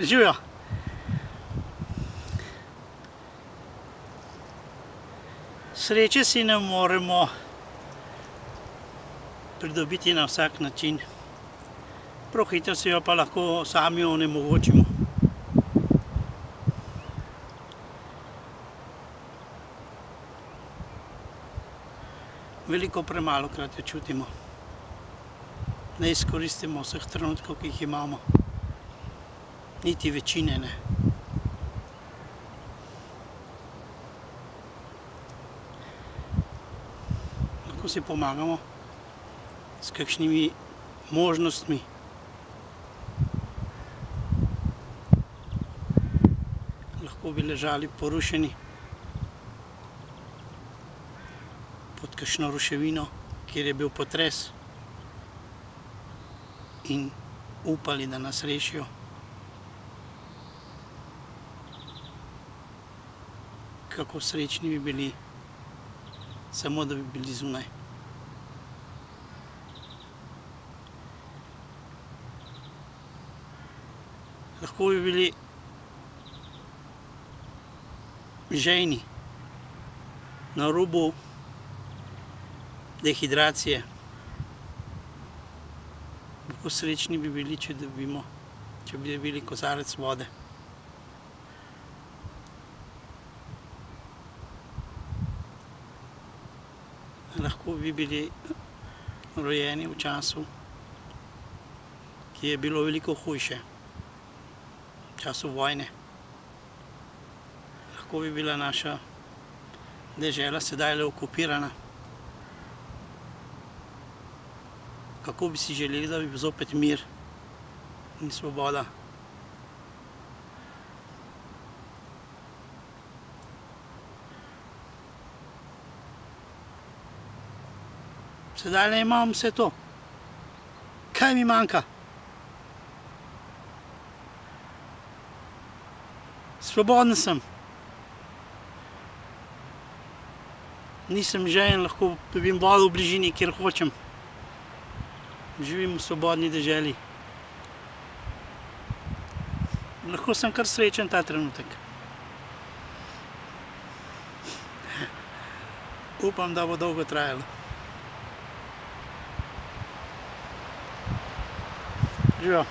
Živijo. Sreče si ne moremo pridobiti na vsak način. Prav hitro si jo pa lahko sami onemogočimo. Veliko premalokrat jo čutimo. Ne izkoristimo vseh trenutkov, ki jih imamo. Niti večine ne. Lahko si pomagamo s kakšnimi možnostmi. Lahko bi ležali porušeni pod kakšno ruševino, kjer je bil potres, in upali, da nas rešijo. Kako srečni bi bili, samo da bi bili zunaj. Lahko bi bili žejni, na robu dehidracije. Kako srečni bi bili, če bi dobili kozarec vode. Lahko bi bili rojeni v času, ki je bilo veliko hujše, v času vojne. Lahko bi bila naša dežela sedaj okupirana. Kako bi si želeli, da bi bil zopet mir in svoboda. Sedaj ne imam vse to. Kaj mi manjka? Svoboden sem. Nisem žejen, lahko dobim vodo v bližini, kjer hočem. Živim v svobodni deželi. Lahko sem kar srečen ta trenutek. Upam, da bo dolgo trajalo. Živijo.